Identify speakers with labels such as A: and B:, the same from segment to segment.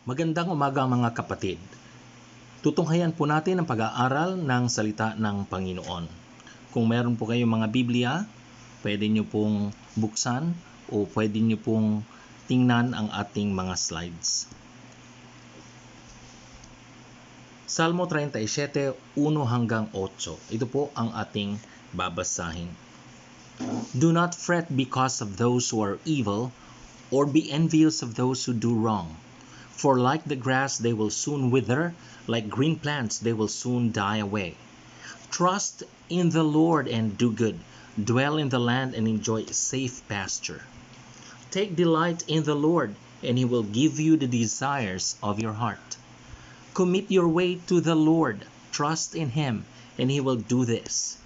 A: Magandang umaga mga kapatid. Tutunghayan po natin ang pag-aaral ng salita ng Panginoon. Kung meron po kayong mga Biblia, pwede nyo pong buksan o pwede nyo pong tingnan ang ating mga slides. Salmo 37, 1 hanggang 8. Ito po ang ating babasahin. Do not fret because of those who are evil, or be envious of those who do wrong. For like the grass they will soon wither, like green plants they will soon die away. Trust in the Lord and do good. Dwell in the land and enjoy safe pasture. Take delight in the Lord, and He will give you the desires of your heart. Commit your way to the Lord. Trust in Him, and He will do this.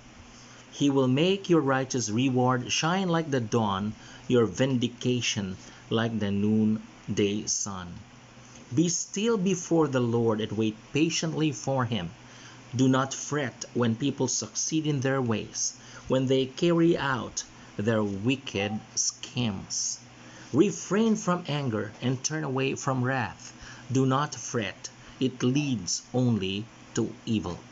A: He will make your righteous reward shine like the dawn, your vindication like the noonday sun. Be still before the Lord and wait patiently for Him. Do not fret when people succeed in their ways, when they carry out their wicked schemes. Refrain from anger and turn away from wrath. Do not fret. It leads only to evil.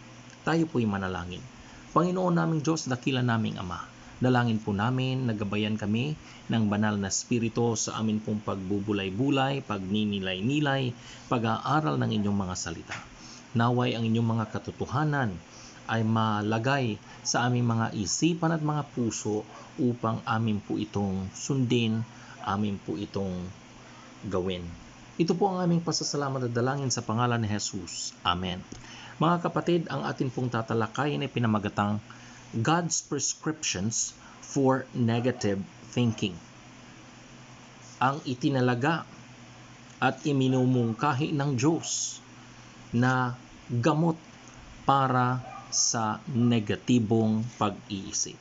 A: Tayo po'y manalangin. Panginoon naming Diyos, dakila naming Ama, dalangin po namin, nagabayan kami ng banal na spirito sa amin pong pagbubulay-bulay, pagninilay-nilay, pag-aaral ng inyong mga salita. Naway ang inyong mga katotohanan ay malagay sa aming mga isipan at mga puso upang amin po itong sundin, amin po itong gawin. Ito po ang aming pasasalamat at dalangin sa pangalan ni Jesus. Amen. Mga kapatid, ang atin pong tatalakayin ay pinamagatang God's Prescriptions for Negative Thinking. Ang itinalaga at iminumungkahi ng Diyos na gamot para sa negatibong pag-iisip.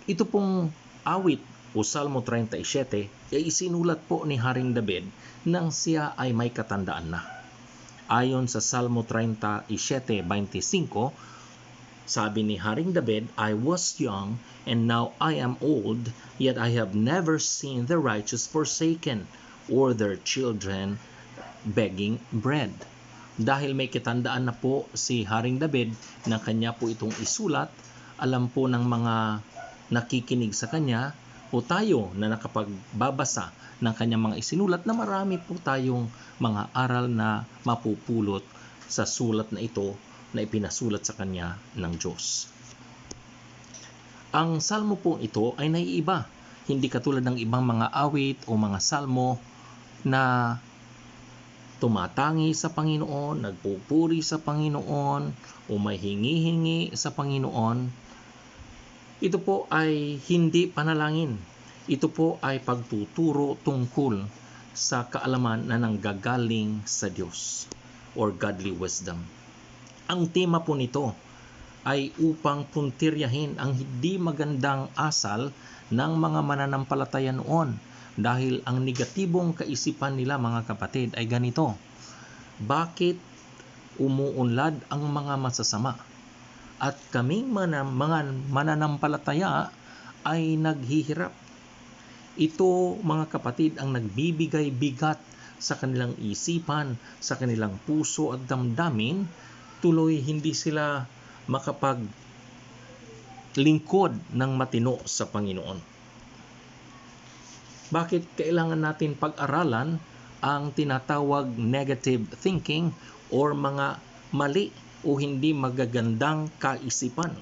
A: Ito pong awit o Salmo 37 ay isinulat po ni Haring David nang siya ay may katandaan na. Ayon sa Salmo 37:25, sabi ni Haring David, I was young and now I am old, yet I have never seen the righteous forsaken or their children begging bread. Dahil may kitandaan na po si Haring David na kanya po itong isulat, alam po ng mga nakikinig sa kanya o tayo na nakapagbabasa ng kanyang mga isinulat na marami po tayong mga aral na mapupulot sa sulat na ito na ipinasulat sa kanya ng Diyos. Ang salmo po ito ay naiiba, hindi katulad ng ibang mga awit o mga salmo na tumatangi sa Panginoon, nagpupuri sa Panginoon o may hingi-hingi sa Panginoon. Ito po ay hindi panalangin. Ito po ay pagtuturo tungkol sa kaalaman na nanggagaling sa Diyos or godly wisdom. Ang tema po nito ay upang puntiryahin ang hindi magandang asal ng mga mananampalataya noon dahil ang negatibong kaisipan nila, mga kapatid, ay ganito. Bakit umuunlad ang mga masasama? At kaming mga mananampalataya ay naghihirap. Ito, mga kapatid, ang nagbibigay bigat sa kanilang isipan, sa kanilang puso at damdamin, tuloy hindi sila makapaglingkod ng matino sa Panginoon. Bakit kailangan natin pag-aralan ang tinatawag negative thinking or mga mali o hindi magagandang kaisipan?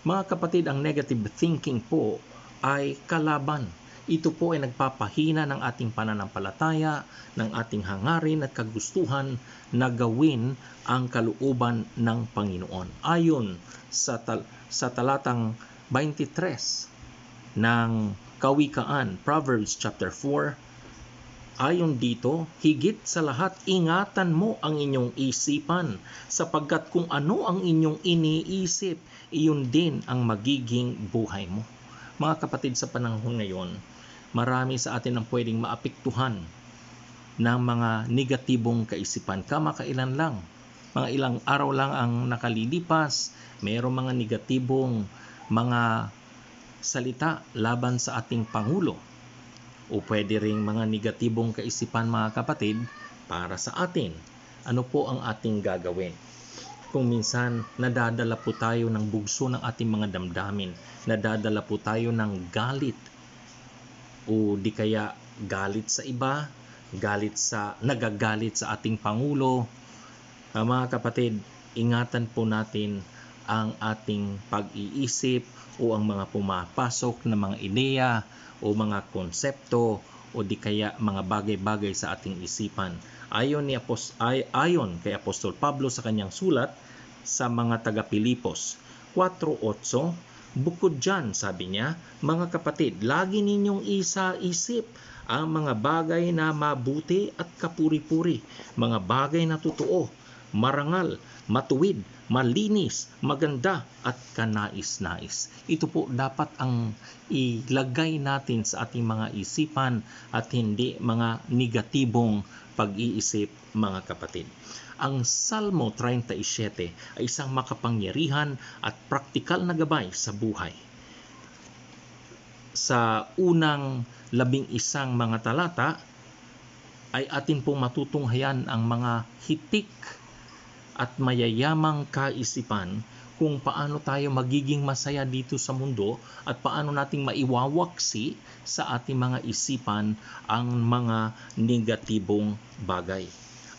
A: Mga kapatid, ang negative thinking po ay kalaban. Ito po ay nagpapahina ng ating pananampalataya, ng ating hangarin at kagustuhan na gawin ang kalooban ng Panginoon. Ayon sa talatang 23 ng Kawikaan, Proverbs chapter 4, ayon dito, higit sa lahat, ingatan mo ang inyong isipan, sapagkat kung ano ang inyong iniisip, iyon din ang magiging buhay mo. Mga kapatid, sa panahon ngayon, marami sa atin ang pwedeng maapektuhan ng mga negatibong kaisipan. Kamakailan lang, mga ilang araw lang ang nakalilipas, mayroong mga negatibong mga salita laban sa ating Pangulo. o pwede ring mga negatibong kaisipan, mga kapatid, para sa atin. Ano po ang ating gagawin? Kung minsan nadadala po tayo ng bugso ng ating mga damdamin, nadadala po tayo ng galit o di kaya galit sa iba, nagagalit sa ating Pangulo. Mga kapatid, ingatan po natin ang ating pag-iisip o ang mga pumapasok na mga ideya o mga konsepto o di kaya mga bagay-bagay sa ating isipan. Ayon kay Apostol Pablo sa kanyang sulat sa mga taga-Pilipos 4:8, bukod dyan, sabi niya, mga kapatid, lagi ninyong isa-isip ang mga bagay na mabuti at kapuri-puri, mga bagay na totoo, marangal, matuwid, malinis, maganda at kanais-nais. Ito po dapat ang ilagay natin sa ating mga isipan at hindi mga negatibong pag-iisip, mga kapatid. Ang Salmo 37 ay isang makapangyarihan at praktikal na gabay sa buhay. Sa unang 11 mga talata ay atin pong matutunghayan ang mga hitik at mayayamang kaisipan kung paano tayo magiging masaya dito sa mundo at paano nating maiwawaksi sa ating mga isipan ang mga negatibong bagay.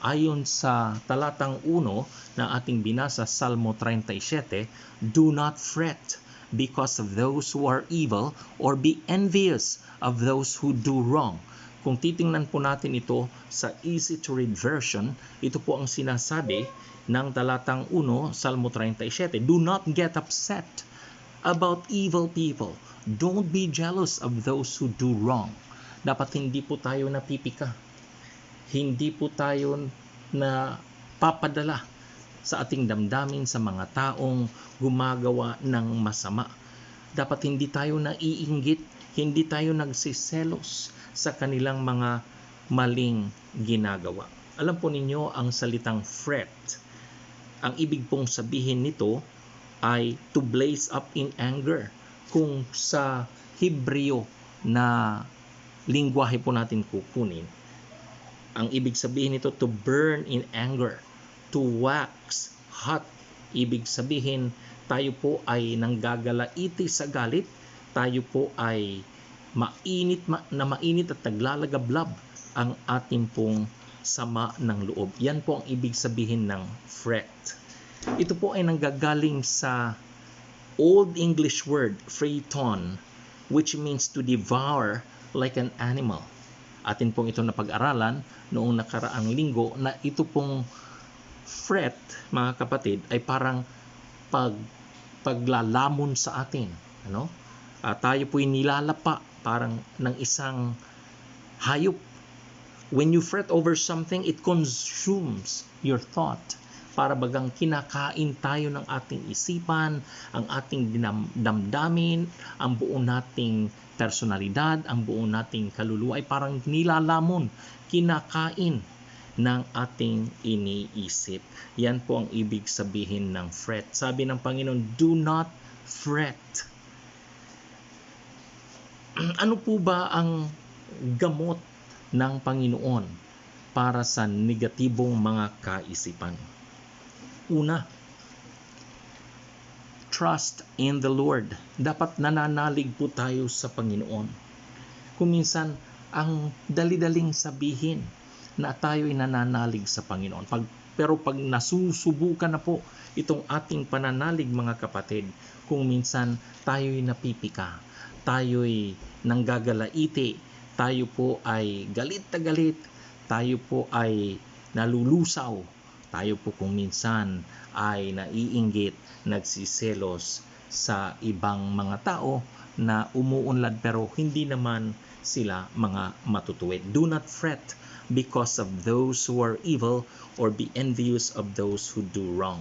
A: Ayon sa talatang 1 na ating binasa, Salmo 37, do not fret because of those who are evil or be envious of those who do wrong. Kung titingnan po natin ito sa easy to read version, ito po ang sinasabi ng talatang 1, Salmo 37, do not get upset about evil people. Don't be jealous of those who do wrong. Dapat hindi po tayo napipika. Hindi po tayo na papadala sa ating damdamin sa mga taong gumagawa ng masama. Dapat hindi tayo naiinggit, hindi tayo nagsiselos sa kanilang mga maling ginagawa. Alam po ninyo ang salitang fret. Ang ibig pong sabihin nito ay to blaze up in anger. Kung sa Hebreo na lingwahe po natin kukunin, ang ibig sabihin nito to burn in anger, to wax hot. Ibig sabihin tayo po ay nanggagalaiti sa galit, tayo po ay mainit at naglalagablab ang ating pong sama ng loob. Yan po ang ibig sabihin ng fret. Ito po ay nanggagaling sa Old English word phaeton, which means to devour like an animal. Atin pong ito napag-aralan noong nakaraang linggo na ito pong fret, mga kapatid, ay parang paglalamon sa atin. Tayo po'y nilalapa parang ng isang hayop. When you fret over something, it consumes your thought. Para bagang kinakain tayo ng ating isipan, ang ating damdamin, ang buo nating personalidad, ang buo nating kaluluwa ay parang nilalamon, kinakain ng ating iniisip. Yan po ang ibig sabihin ng fret. Sabi ng Panginoon, do not fret. Ano po ba ang gamot ng Panginoon para sa negatibong mga kaisipan? Una, trust in the Lord. Dapat nananalig po tayo sa Panginoon. Kung minsan, ang dali-daling sabihin na tayo ay nananalig sa Panginoon. Pero pag nasusubukan na po itong ating pananalig, mga kapatid, kung minsan tayo ay napipika, tayo ay nanggagalaiti, tayo po ay galit na galit, tayo po ay nalulusaw, tayo po kung minsan ay naiinggit, nagsiselos sa ibang mga tao na umuunlad pero hindi naman sila mga matutuwid. Do not fret because of those who are evil or be envious of those who do wrong.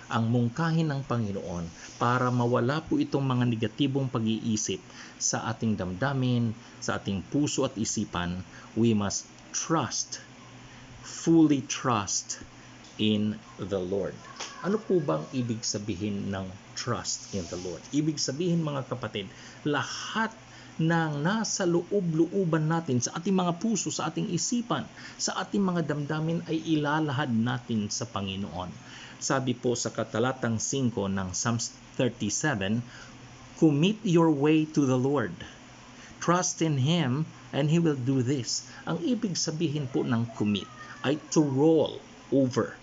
A: Ang mungkahin ng Panginoon para mawala po itong mga negatibong pag-iisip sa ating damdamin, sa ating puso at isipan, we must trust, fully trust in the Lord. Ano po bang ibig sabihin ng trust in the Lord? Ibig sabihin, mga kapatid, lahat ng nasa loob-looban natin, sa ating mga puso, sa ating isipan, sa ating mga damdamin ay ilalahad natin sa Panginoon. Sabi po sa katalatang 5 ng Psalms 37, commit your way to the Lord. Trust in Him and He will do this. Ang ibig sabihin po ng commit ay to roll over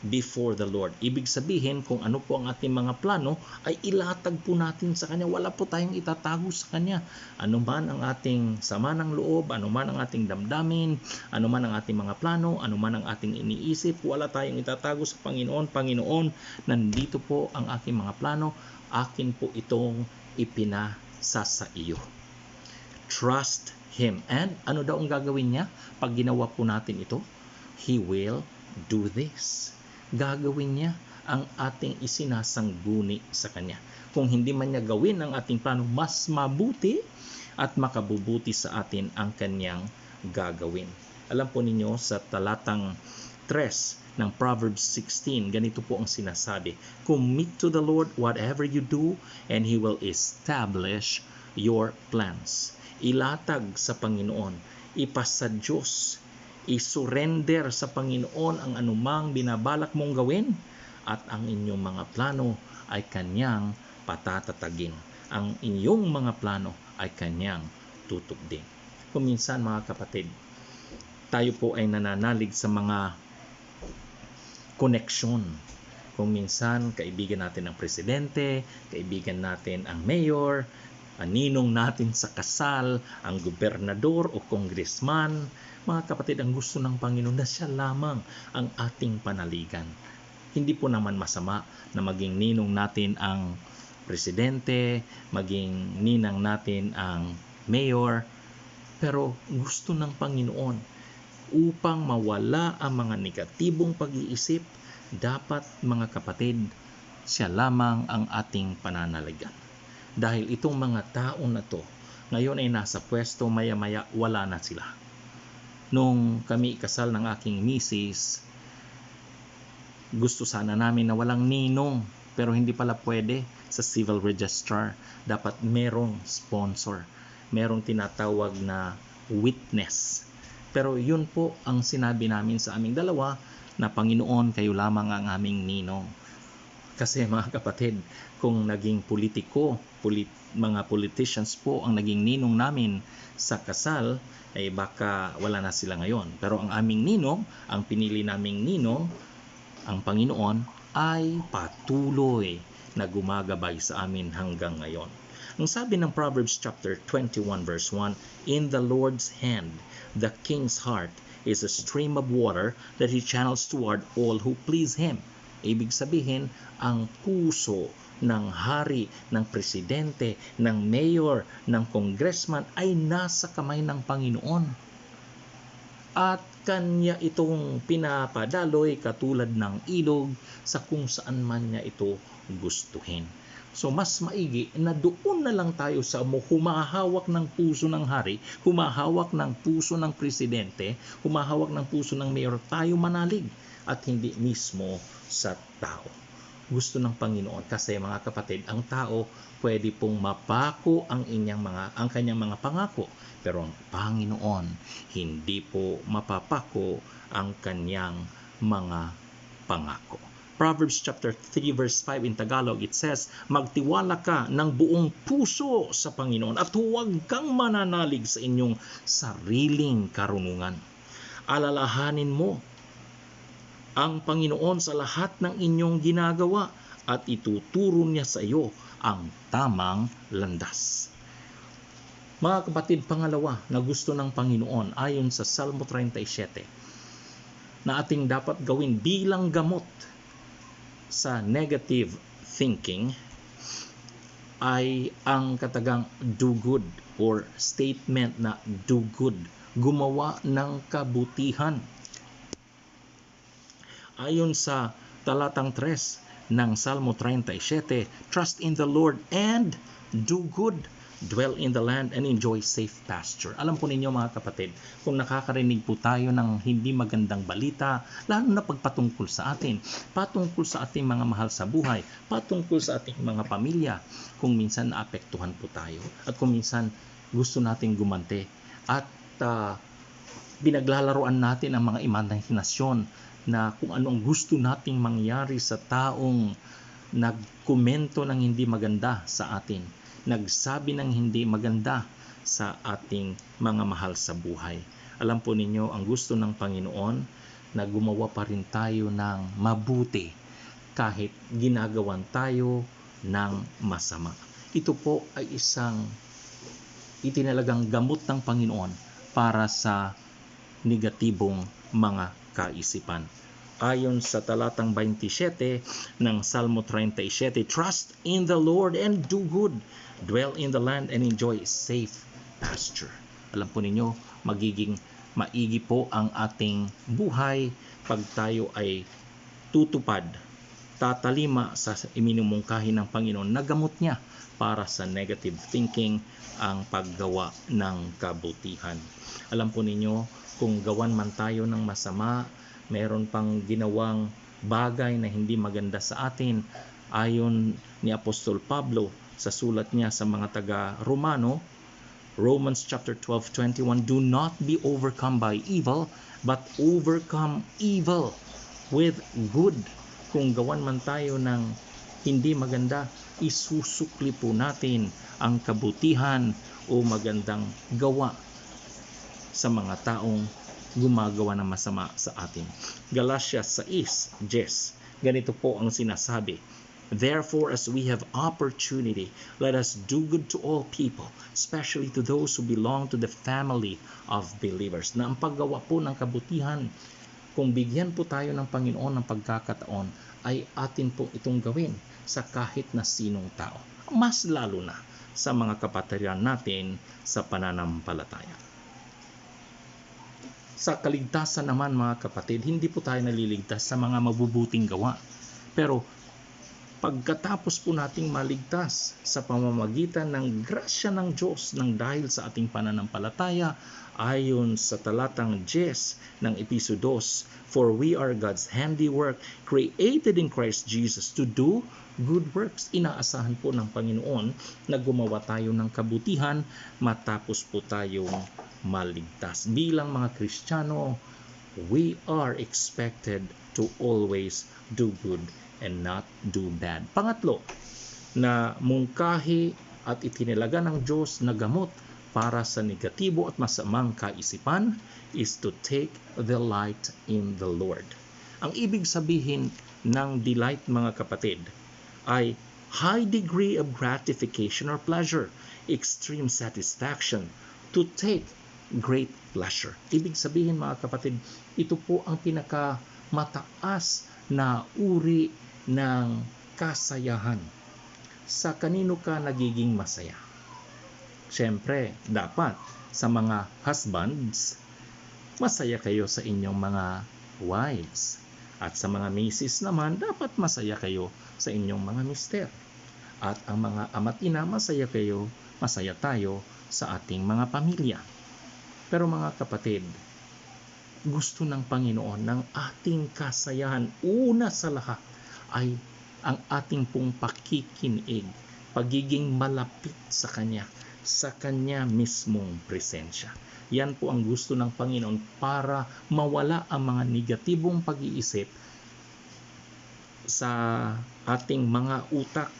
A: before the Lord. Ibig sabihin, kung ano po ang ating mga plano, ay ilatag po natin sa Kanya. Wala po tayong itatago sa Kanya. Ano man ang ating sama ng loob, ano man ang ating damdamin, ano man ang ating mga plano, ano man ang ating iniisip, wala tayong itatago sa Panginoon. Panginoon, nandito po ang aking mga plano. Akin po itong ipinasa sa iyo. Trust Him. And ano daw ang gagawin niya pag ginawa po natin ito? He will do this. Gagawin niya ang ating isinasangguni sa Kanya. Kung hindi man niya gawin ang ating plano, mas mabuti at makabubuti sa atin ang Kanyang gagawin. Alam po ninyo, sa talatang 3 ng Proverbs 16, ganito po ang sinasabi, commit to the Lord whatever you do, and He will establish your plans. Ilatag sa Panginoon, ipasa Diyos, isurrender sa Panginoon ang anumang binabalak mong gawin, at ang inyong mga plano ay Kanyang patatatagin. Ang inyong mga plano ay Kanyang tutugdin. Kung minsan, mga kapatid, tayo po ay nananalig sa mga koneksyon. Kung minsan, kaibigan natin ang presidente, kaibigan natin ang mayor, ang ninong natin sa kasal, ang gobernador o congressman. Mga kapatid, ang gusto ng Panginoon na siya lamang ang ating panaligan. Hindi po naman masama na maging ninong natin ang presidente, maging ninang natin ang mayor, pero gusto ng Panginoon upang mawala ang mga negatibong pag-iisip, dapat, mga kapatid, siya lamang ang ating pananaligan. Dahil itong mga tao na to, ngayon ay nasa pwesto, maya-maya wala na sila. Nung kami kasal ng aking misis, gusto sana namin na walang ninong, pero hindi pala pwede sa civil registrar. Dapat merong sponsor, merong tinatawag na witness. Pero yun po ang sinabi namin sa aming dalawa, na Panginoon, kayo lamang ang aming ninong. Kasi mga kapatid, kung naging politiko, mga politicians po ang naging ninong namin sa kasal, ay baka wala na sila ngayon. Pero ang aming ninong, ang pinili naming ninong, ang Panginoon, ay patuloy na gumagabay sa amin hanggang ngayon. Ang sabi ng Proverbs chapter 21 verse 1, in the Lord's hand, the king's heart is a stream of water that He channels toward all who please Him. Ibig sabihin, ang puso ng hari, ng presidente, ng mayor, ng congressman ay nasa kamay ng Panginoon. At Kanya itong pinapadaloy katulad ng ilog sa kung saan man niya ito gustuhin. So mas maigi na doon na lang tayo sa humahawak ng puso ng hari, humahawak ng puso ng presidente, humahawak ng puso ng mayor, tayo manalig at hindi mismo sa tao. Gusto ng Panginoon kasi, mga kapatid, ang tao pwede pong mapako ang kanyang mga pangako, pero ang Panginoon hindi po mapapako ang kanyang mga pangako. Proverbs chapter 3 verse 5 in Tagalog, it says, magtiwala ka ng buong puso sa Panginoon at huwag kang mananalig sa inyong sariling karunungan. Alalahanin mo ang Panginoon sa lahat ng inyong ginagawa at ituturo niya sa iyo ang tamang landas. Mga kapatid, pangalawa na gusto ng Panginoon ayon sa Salmo 37 na ating dapat gawin bilang gamot sa negative thinking ay ang katagang do good or statement na do good, gumawa ng kabutihan. Ayon sa talatang 3 ng Salmo 37, trust in the Lord and do good, dwell in the land and enjoy safe pasture. Alam po ninyo, mga kapatid, kung nakakarinig po tayo ng hindi magandang balita, lalo na pagpatungkol sa atin, patungkol sa ating mga mahal sa buhay, patungkol sa ating mga pamilya, kung minsan naapektuhan po tayo at kung minsan gusto nating gumante at pinaglalaroan natin ang mga imahinasyon na kung ano ang gusto nating mangyari sa taong nagkomento ng hindi maganda sa atin, nagsabi ng hindi maganda sa ating mga mahal sa buhay. Alam po ninyo, ang gusto ng Panginoon na gumawa pa rin tayo ng mabuti kahit ginagawan tayo ng masama. Ito po ay isang itinalagang gamot ng Panginoon para sa negatibong mga kaisipan. Ayon sa talatang 27 ng Salmo 37, "Trust in the Lord and do good. Dwell in the land and enjoy safe pasture." Alam po ninyo, magiging maigi po ang ating buhay pag tayo ay tutupad, tatalima sa iminumungkahi ng Panginoon na gamot niya para sa negative thinking ang paggawa ng kabutihan. Alam po ninyo, kung gawan man tayo ng masama, meron pang ginawang bagay na hindi maganda sa atin, ayon ni Apostol Pablo sa sulat niya sa mga taga-Romano, Romans chapter 12:21, "Do not be overcome by evil, but overcome evil with good." Kung gawan man tayo ng hindi maganda, isusukli po natin ang kabutihan o magandang gawa sa mga taong gumagawa ng masama sa atin. Galatians 6:10, ganito po ang sinasabi, "Therefore, as we have opportunity, let us do good to all people, especially to those who belong to the family of believers." Na ang paggawa po ng kabutihan, kung bigyan po tayo ng Panginoon ng pagkakataon, ay atin po itong gawin sa kahit na sinong tao. Mas lalo na sa mga kapatiran natin sa pananampalataya. Sa kaligtasan naman, mga kapatid, hindi po tayo naliligtas sa mga mabubuting gawa. Pero pagkatapos po nating maligtas sa pamamagitan ng grasya ng Diyos ng dahil sa ating pananampalataya, ayon sa talatang 10 ng Episo 2, "For we are God's handiwork, created in Christ Jesus to do good works." Inaasahan po ng Panginoon na gumawa tayo ng kabutihan matapos po tayong maligtas. Bilang mga Kristiyano, we are expected to always do good and not do bad. Pangatlo, na mungkahi at itinilaga ng Diyos na gamot para sa negatibo at masamang kaisipan is to take delight in the Lord. Ang ibig sabihin ng delight, mga kapatid, ay high degree of gratification or pleasure, extreme satisfaction, to take great pleasure. Ibig sabihin, mga kapatid, ito po ang pinakamataas na uri ng kasayahan. Sa kanino ka nagiging masaya? Siyempre, dapat sa mga husbands, masaya kayo sa inyong mga wives. At sa mga misis naman, dapat masaya kayo sa inyong mga mister. At ang mga ama't ina, masaya tayo sa ating mga pamilya. Pero mga kapatid, gusto ng Panginoon ng ating kasayahan, una sa lahat, ay ang ating pong pakikinig, pagiging malapit sa Kanya mismong presensya. Yan po ang gusto ng Panginoon para mawala ang mga negatibong pag-iisip sa ating mga utak.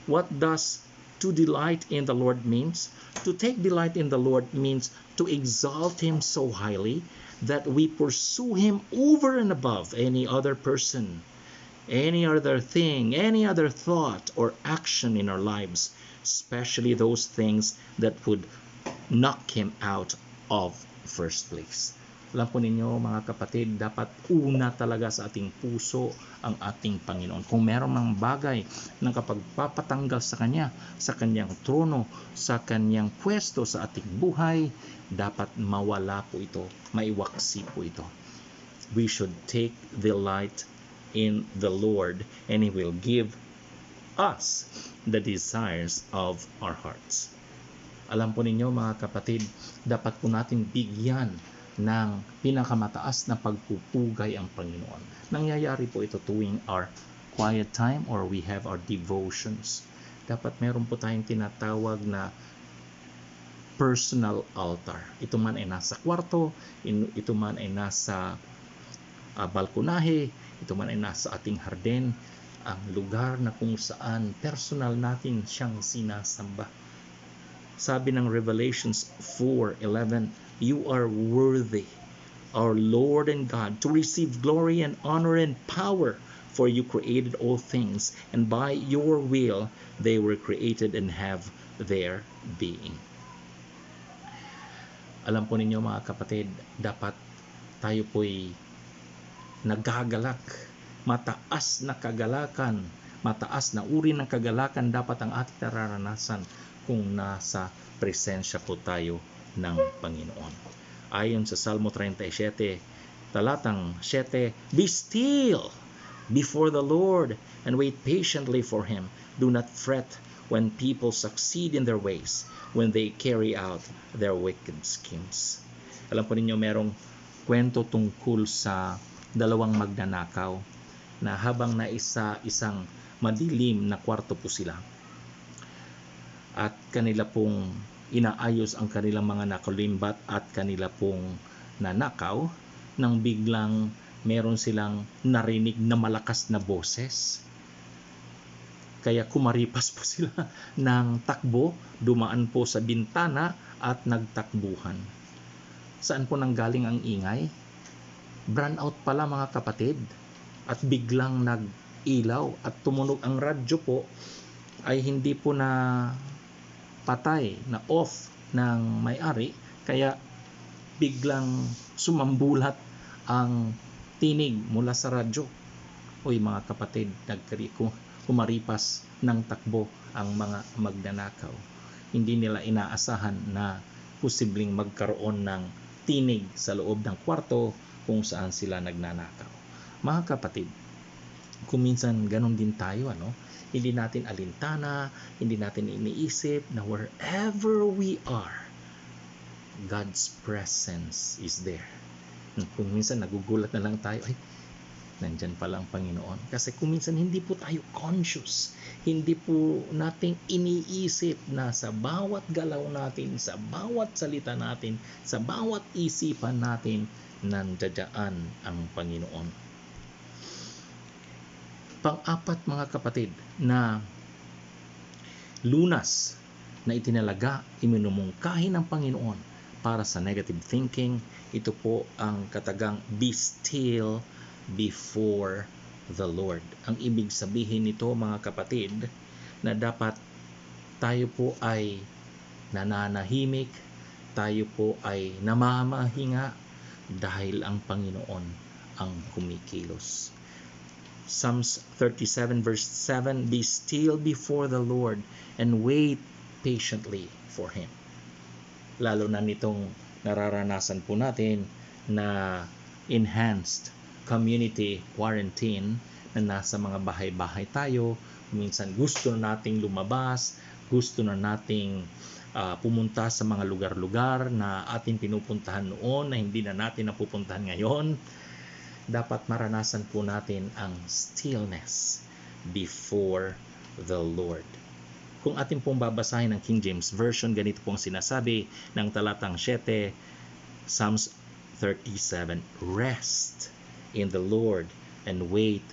A: What does to delight in the Lord means? To take delight in the Lord means to exalt Him so highly that we pursue Him over and above any other person, any other thing, any other thought or action in our lives, especially those things that would knock Him out of first place. Alam po ninyo, mga kapatid, dapat una talaga sa ating puso ang ating Panginoon. Kung meron ng bagay na kapag papatanggal sa Kanya, sa Kanyang trono, sa Kanyang pwesto sa ating buhay, dapat mawala po ito, maiwaksi po ito. We should take delight in the Lord and He will give us the desires of our hearts. Alam po ninyo, mga kapatid, dapat po natin bigyan ng pinakamataas na pagpupugay ang Panginoon. Nangyayari po ito tuwing our quiet time or we have our devotions. Dapat meron po tayong tinatawag na personal altar. Ito man ay nasa kwarto, ito man ay nasa balkonahe, ito man ay nasa ating hardin, ang lugar na kung saan personal natin siyang sinasamba. Sabi ng Revelations 4:11, "You are worthy, our Lord and God, to receive glory and honor and power, for you created all things, and by your will they were created and have their being." Alam po ninyo mga kapatid, dapat tayo po'y nagagalak, mataas na kagalakan, mataas na uri ng kagalakan dapat ang ating nararanasan kung nasa presensya po tayo ng Panginoon. Ayon sa Salmo 37, talatang 7, "Be still before the Lord and wait patiently for Him. Do not fret when people succeed in their ways, when they carry out their wicked schemes." Alam po ninyo, merong kwento tungkol sa dalawang magnanakaw na habang isang madilim na kwarto po sila at kanila pong inaayos ang kanilang mga nakalimbat at kanila pong nanakaw, nang biglang meron silang narinig na malakas na boses. Kaya kumaripas po sila ng takbo, dumaan po sa bintana at nagtakbuhan. Saan po nanggaling ang ingay? Brownout pala mga kapatid, at biglang nag-ilaw at tumunog ang radyo po ay hindi po na patay, na off ng may-ari, kaya biglang sumambulat ang tinig mula sa radyo. Uy mga kapatid, kumaripas ng takbo ang mga magnanakaw. Hindi nila inaasahan na posibleng magkaroon ng tinig sa loob ng kwarto kung saan sila nagnanakaw. Mga kapatid, kung minsan ganun din tayo, hindi natin alintana, hindi natin iniisip na wherever we are, God's presence is there. Kung minsan nagugulat na lang tayo, ay, nandyan pala ang Panginoon. Kasi kung minsan hindi po tayo conscious, hindi po nating iniisip na sa bawat galaw natin, sa bawat salita natin, sa bawat isipan natin, nandiyan ang Panginoon. Pang-apat mga kapatid, na lunas na itinalaga, iminumungkahi ng Panginoon para sa negative thinking, ito po ang katagang "Be still before the Lord." Ang ibig sabihin nito mga kapatid, na dapat tayo po ay nananahimik, tayo po ay namamahinga dahil ang Panginoon ang kumikilos. Psalms 37 verse 7, "Be still before the Lord and wait patiently for Him." Lalo na nitong nararanasan po natin na enhanced community quarantine, na nasa mga bahay-bahay tayo. Minsan gusto na nating lumabas, gusto na nating pumunta sa mga lugar-lugar na ating pinupuntahan noon na hindi na natin napupuntahan ngayon. Dapat maranasan po natin ang stillness before the Lord. Kung ating pong babasahin ng King James Version, ganito pong sinasabi ng talatang 7, Psalms 37, "Rest in the Lord and wait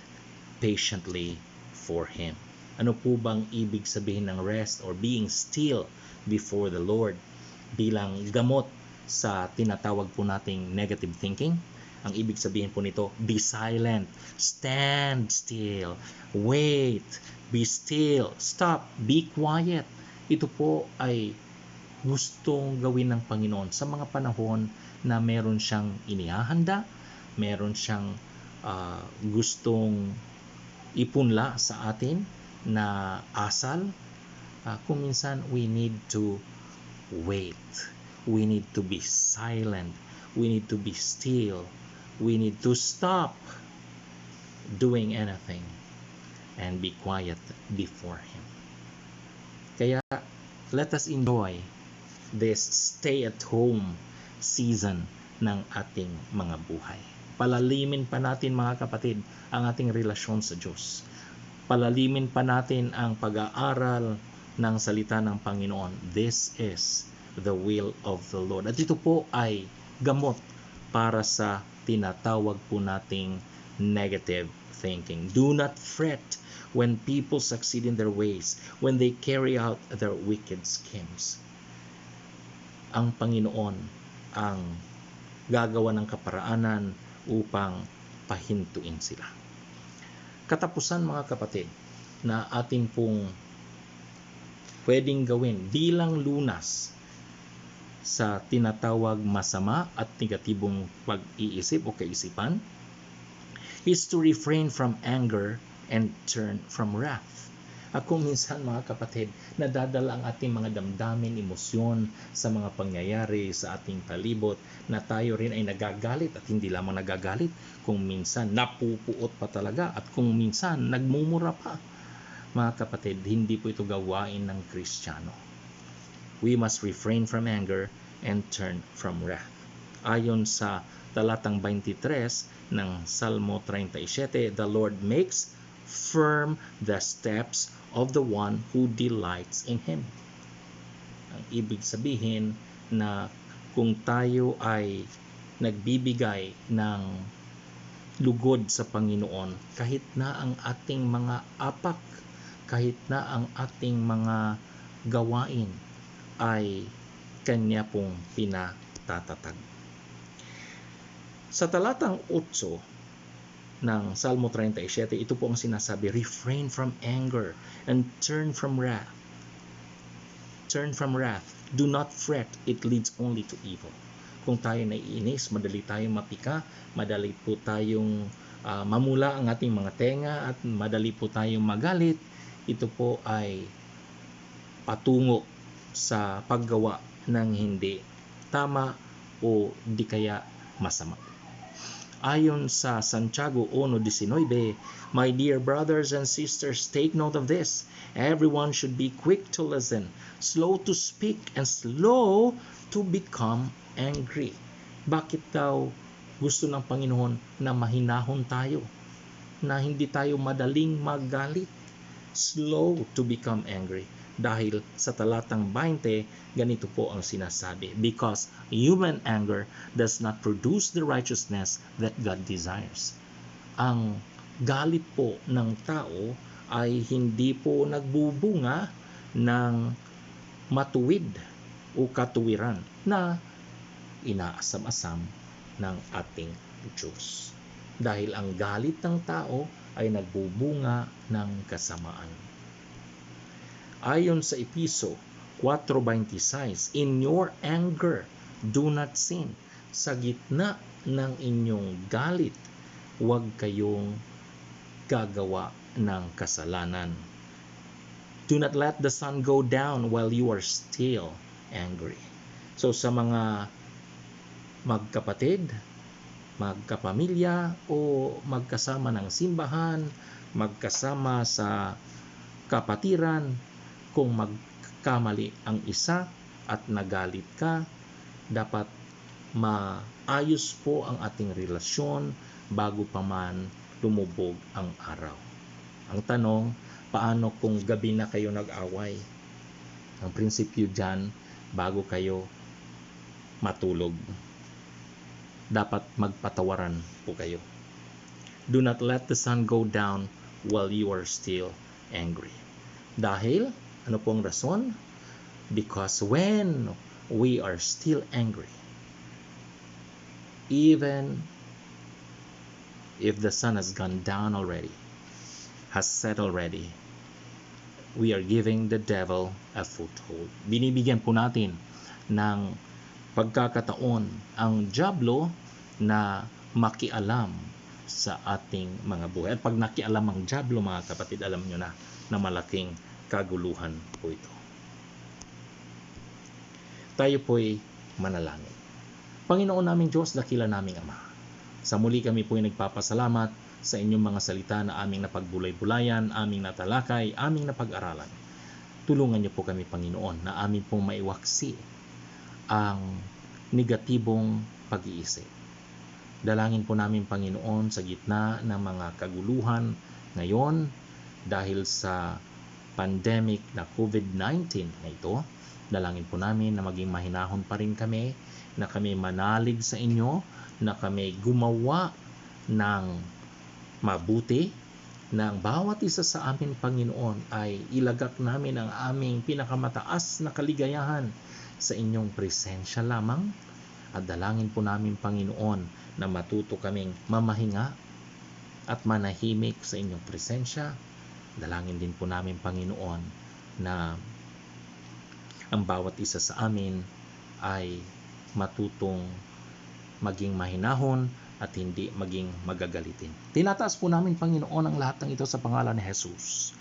A: patiently for Him." Ano po bang ibig sabihin ng rest or being still before the Lord bilang gamot sa tinatawag po nating negative thinking? Ang ibig sabihin po nito, be silent, stand still, wait, be still, stop, be quiet. Ito po ay gustong gawin ng Panginoon sa mga panahon na meron siyang inihahanda, meron siyang gustong ipunla sa atin na asal. Kung minsan we need to wait, we need to be silent, we need to be still, we need to stop doing anything and be quiet before Him. Kaya let us enjoy this stay-at-home season ng ating mga buhay. Palalimin pa natin mga kapatid ang ating relasyon sa Diyos. Palalimin pa natin ang pag-aaral ng salita ng Panginoon. This is the will of the Lord. At ito po ay gamot para sa tinatawag po nating negative thinking. Do not fret when people succeed in their ways, when they carry out their wicked schemes. Ang Panginoon ang gagawa ng kaparaanan upang pahintuin sila. Katapusan, mga kapatid, na atin pong pwedeng gawin bilang lunas sa tinatawag masama at negatibong pag-iisip o kaisipan is to refrain from anger and turn from wrath. At kung minsan, mga kapatid, nadadala ang ating mga damdamin, emosyon sa mga pangyayari sa ating palibot na tayo rin ay nagagalit at hindi lamang nagagalit, kung minsan napupuot pa talaga at kung minsan nagmumura pa. Mga kapatid, hindi po ito gawain ng Kristiyano. We must refrain from anger and turn from wrath. Ayon sa talatang 23 ng Salmo 37, the Lord makes firm the steps of the one who delights in Him. Ang ibig sabihin na kung tayo ay nagbibigay ng lugod sa Panginoon, kahit na ang ating mga apak, kahit na ang ating mga gawain ay Kanya pong pinatatatag. Sa talatang 8 ng Salmo 37, ito po ang sinasabi, refrain from anger and turn from wrath. Turn from wrath. Do not fret, it leads only to evil. Kung tayo naiinis, madali tayong mapika, madali po tayong mamula ang ating mga tenga at madali po tayong magalit. Ito po ay patungo sa paggawa ng hindi tama o di kaya masama. Ayon sa Santiago 1:19, my dear brothers and sisters, take note of this. Everyone should be quick to listen, slow to speak, and slow to become angry. Bakit daw gusto ng Panginoon na mahinahon tayo? Na hindi tayo madaling magalit? Slow to become angry. Dahil sa talatang 20, ganito po ang sinasabi, because human anger does not produce the righteousness that God desires. Ang galit po ng tao ay hindi po nagbubunga ng matuwid o katuwiran na inaasam-asam ng ating Diyos. Dahil ang galit ng tao ay nagbubunga ng kasamaan. Ayon sa Episo 4:26, in your anger, do not sin. Sa gitna ng inyong galit, huwag kayong gagawa ng kasalanan. Do not let the sun go down while you are still angry. So sa mga magkapatid, magkapamilya o magkasama ng simbahan, magkasama sa kapatiran, kung magkamali ang isa at nagalit ka, dapat maayos po ang ating relasyon bago pa man lumubog ang araw. Ang tanong, paano kung gabi na kayo nag-away? Ang prinsipyo dyan, bago kayo matulog, dapat magpatawaran po kayo. Do not let the sun go down while you are still angry. Dahil, ano pong rason? Because when we are still angry, even if the sun has gone down already, has set already, we are giving the devil a foothold. Binibigyan po natin ng pagkakataon ang dyablo na makialam sa ating mga buhay. At pag nakialam ang dyablo, mga kapatid, alam nyo na malaking kaguluhan po ito. Tayo po'y manalangin. Panginoon naming Diyos, dakila naming Ama, sa muli kami po'y nagpapasalamat sa inyong mga salita na aming napagbulay-bulayan, aming natalakay, aming napag-aralan. Tulungan niyo po kami, Panginoon, na amin pong maiwaksi ang negatibong pag-iisip. Dalangin po namin, Panginoon, sa gitna ng mga kaguluhan ngayon dahil sa pandemic na COVID-19 na ito. Dalangin po namin na maging mahinahon pa rin kami, na kami manalig sa inyo, na kami gumawa ng mabuti, na ang bawat isa sa amin, Panginoon, ay ilagak namin ang aming pinakamataas na kaligayahan sa inyong presensya lamang. At dalangin po namin, Panginoon, na matuto kaming mamahinga at manahimik sa inyong presensya. Dalangin din po namin, Panginoon, na ang bawat isa sa amin ay matutong maging mahinahon at hindi maging magagalitin. Tinataas po namin, Panginoon, ang lahat ng ito sa pangalan ni Jesus.